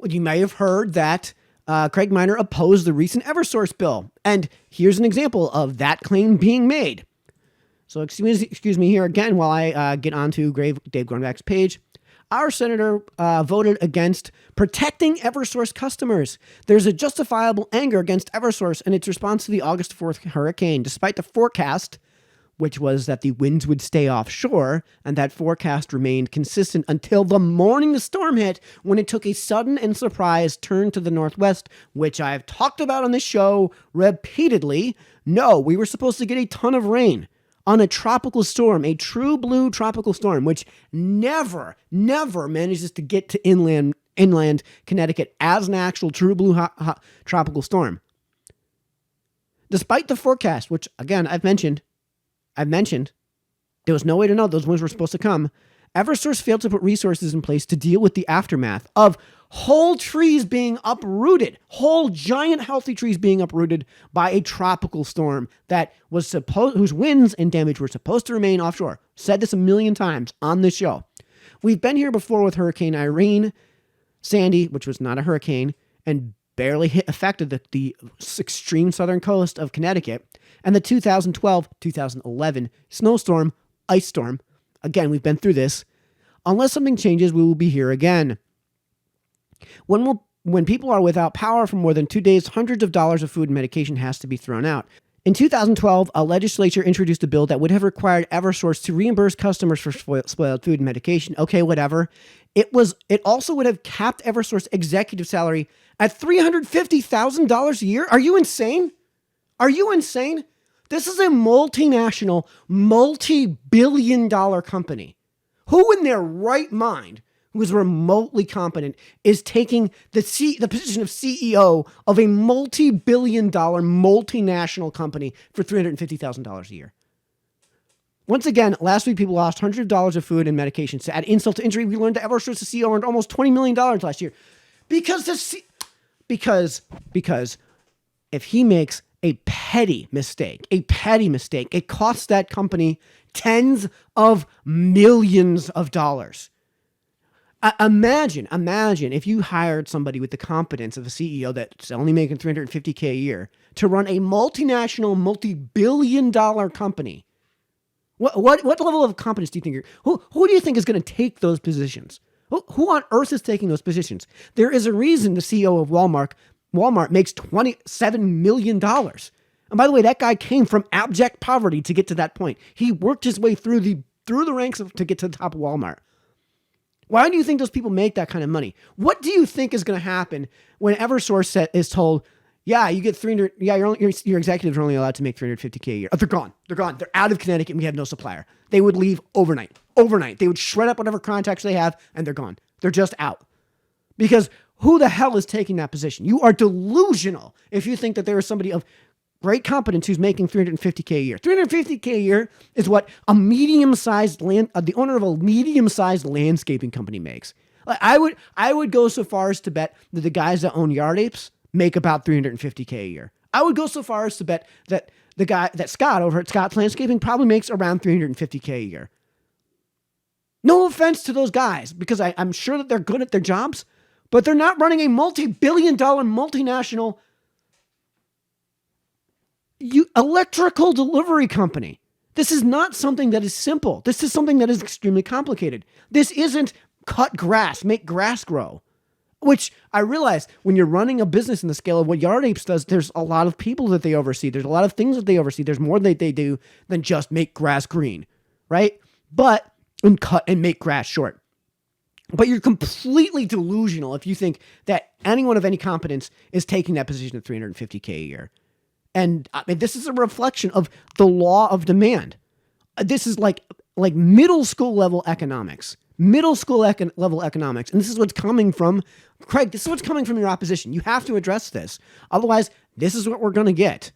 Well, you may have heard that Craig Miner opposed the recent Eversource bill. And here's an example of that claim being made. So excuse me here again while I get onto Dave Gornback's page. Our senator voted against protecting Eversource customers. There's a justifiable anger against Eversource and its response to the August 4th hurricane, despite the forecast, which was that the winds would stay offshore, and that forecast remained consistent until the morning the storm hit, when it took a sudden and surprise turn to the northwest, which I've talked about on this show repeatedly. No, we were supposed to get a ton of rain on a tropical storm, a true blue tropical storm, which never manages to get to inland Connecticut as an actual true blue tropical storm. Despite the forecast, which again, I've mentioned, there was no way to know those winds were supposed to come. Eversource failed to put resources in place to deal with the aftermath of whole trees being uprooted, whole giant healthy trees being uprooted by a tropical storm that was whose winds and damage were supposed to remain offshore. Said this a million times on this show. We've been here before with Hurricane Irene, Sandy, which was not a hurricane and barely affected the extreme southern coast of Connecticut, and the 2012-2011 snowstorm, ice storm. Again, we've been through this. Unless something changes, we will be here again. When people are without power for more than 2 days, hundreds of dollars of food and medication has to be thrown out. In 2012, a legislature introduced a bill that would have required Eversource to reimburse customers for spoiled food and medication. Okay, whatever. It also would have capped Eversource executive salary at $350,000 a year. Are you insane? Are you insane? This is a multinational, multi-billion-dollar company. Who in their right mind, who is remotely competent, is taking the position of CEO of a multi-billion-dollar multinational company for $350,000 a year? Once again, last week people lost hundreds of dollars of food and medications. To add insult to injury, we learned that Eversource's CEO earned almost $20 million last year. Because if he makes a petty mistake, it costs that company tens of millions of dollars. Imagine if you hired somebody with the competence of a CEO that's only making $350K a year to run a multinational, multi-billion-dollar company. What level of competence do you think who do you think is going to take those positions? Who on earth is taking those positions? There is a reason the CEO of Walmart makes $27 million. And by the way, that guy came from abject poverty to get to that point. He worked his way through the ranks to get to the top of Walmart. Why do you think those people make that kind of money? What do you think is going to happen when Eversource is told, yeah, you get 300, yeah, your executives are only allowed to make $350K a year. Oh, they're gone. They're out of Connecticut and we have no supplier. They would leave overnight. They would shred up whatever contacts they have and they're gone. They're just out. Because who the hell is taking that position? You are delusional if you think that there is somebody of great competence who's making $350K a year. $350K a year is what the owner of a medium-sized landscaping company makes. I would go so far as to bet that the guys that own Yard Apes make about $350K a year. I would go so far as to bet that Scott over at Scott's Landscaping probably makes around $350K a year. No offense to those guys, because I'm sure that they're good at their jobs, but they're not running a multi-billion-dollar multinational electrical delivery company. This is not something that is simple. This is something that is extremely complicated. This isn't cut grass, make grass grow, which I realize when you're running a business in the scale of what Yard Apes does, there's a lot of people that they oversee. There's a lot of things that they oversee. There's more that they do than just make grass green, right? And cut and make grass short. But you're completely delusional if you think that anyone of any competence is taking that position at $350K a year. And I mean, this is a reflection of the law of demand. This is like middle school level economics. Level economics. And this is what's coming from, Craig, this is what's coming from your opposition. You have to address this. Otherwise, this is what we're going to get.